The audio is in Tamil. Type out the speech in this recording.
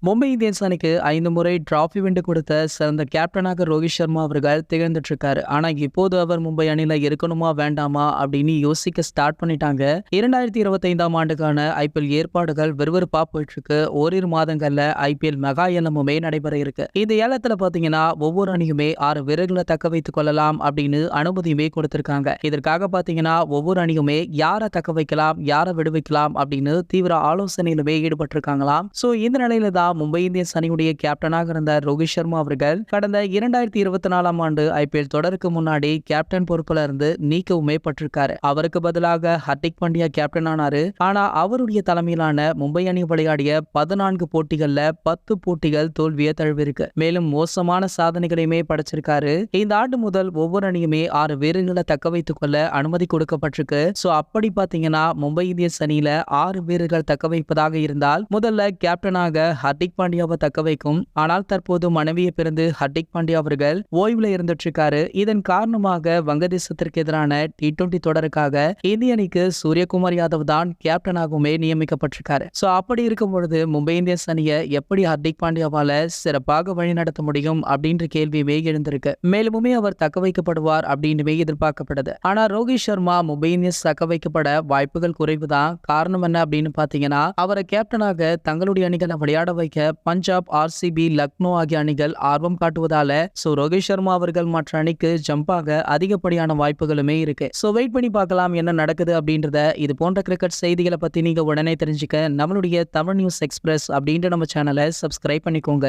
மும்பை இந்தியன்ஸ் அணிக்கு 5 முறை டிராபி வென்று கொடுத்த சிறந்த கேப்டனாக ரோஹித் சர்மா அவர்கள் திகழ்ந்துட்டு இருக்காரு. ஆனா இப்போது அவர் மும்பை அணியில இருக்கணுமா வேண்டாமா அப்படின்னு யோசிக்க ஸ்டார்ட் பண்ணிட்டாங்க. 2025ஆம் ஆண்டுக்கான ஐபிஎல் ஏற்பாடுகள் விறுவிறுப்பா போயிட்டு இருக்கு. ஓரிரு மாதங்கள்ல ஐபிஎல் மெகா ஏலமுமே நடைபெற இருக்கு. இந்த ஏலத்துல பாத்தீங்கன்னா ஒவ்வொரு அணியுமே 6 வீரர்களை தக்க வைத்துக் கொள்ளலாம் அப்படின்னு அனுமதியுமே கொடுத்திருக்காங்க. இதற்காக பாத்தீங்கன்னா ஒவ்வொரு அணியுமே யாரை தக்க வைக்கலாம், யாரை விடுவிக்கலாம் அப்படின்னு தீவிர ஆலோசனையிலுமே ஈடுபட்டு இருக்காங்களாம். சோ இந்த நிலையில தான் மும்பை இந்தியன்ஸ் அணியுடைய கேப்டனாக இருந்த ரோஹித் சர்மா அவர்கள் கடந்த 2024ஆம் ஆண்டு ஐபிஎல் தொடருக்கு முன்னாடி கேப்டன் பொறுப்புல இருந்து நீக்கவுமே பட்டிருக்காரு. அவருக்கு பதிலாக ஹர்திக் பாண்டியா கேப்டன் ஆனாரு. ஆனா அவருடைய தலைமையிலான மும்பை அணி விளையாடிய 14 போட்டிகள்ல 10 போட்டிகள் தோல்வியை தழுவிருக்கு. மேலும் மோசமான சாதனைகளையுமே படைச்சிருக்காரு. இந்த ஆண்டு முதல் ஒவ்வொரு அணியுமே 6 வீரர்களை தக்க வைத்துக் கொள்ள அனுமதி கொடுக்கப்பட்டிருக்கு. சோ அப்படி பாத்தீங்கன்னா மும்பை இந்தியன்ஸ் அணியில 6 வீரர்கள் தக்க வைப்பதாக இருந்தால் முதல்ல கேப்டனாக ஹர்திக் பாண்டியாவை தக்க வைக்கும். ஆனால் தற்போது மனைவியை பிறந்து ஹர்திக் பாண்டியா அவர்கள் ஓய்வுல இருந்துட்டு இருக்காரு. இதன் காரணமாக வங்கதேசத்திற்கு எதிரான T20 தொடருக்காக இந்திய அணிக்கு சூரியகுமார் யாதவ் தான் கேப்டனாகவுமே நியமிக்கப்பட்டிருக்காரு. சோ அப்படி இருக்கும் பொழுது மும்பை இந்தியன்ஸ் அணியை எப்படி ஹர்திக் பாண்டியாவால சிறப்பாக வழிநடத்த முடியும் அப்படின்ற கேள்வியுமே எழுந்திருக்கு. மேலுமே அவர் தக்க வைக்கப்படுவார் அப்படின்னு எதிர்பார்க்கப்படுது. ஆனா ரோஹித் சர்மா மும்பை இந்தியன்ஸ் தக்க வைக்கப்பட வாய்ப்புகள் குறைவுதான். காரணம் என்ன அப்படின்னு பாத்தீங்கன்னா அவரை கேப்டனாக தங்களுடைய அணிகளை விளையாட வைக்க பஞ்சாப், ஆர்சிபி, லக்னோ ஆகிய அணிகள் ஆர்வம் காட்டுவதால ரோஹித் சர்மா அவர்கள் மற்ற அணிக்கு ஜம்ப் ஆக அதிகப்படியான வாய்ப்புகளுமே இருக்கு. வெயிட் பண்ணி பார்க்கலாம் என்ன நடக்குது அப்படின்றத. இது போன்ற கிரிக்கெட் செய்திகளை பத்தி நீங்க உடனே தெரிஞ்சுக்க நம்மளுடைய தமிழ் நியூஸ் எக்ஸ்பிரஸ் அப்படின்ற நம்ம சேனலை சப்ஸ்கிரைப் பண்ணிக்கோங்க.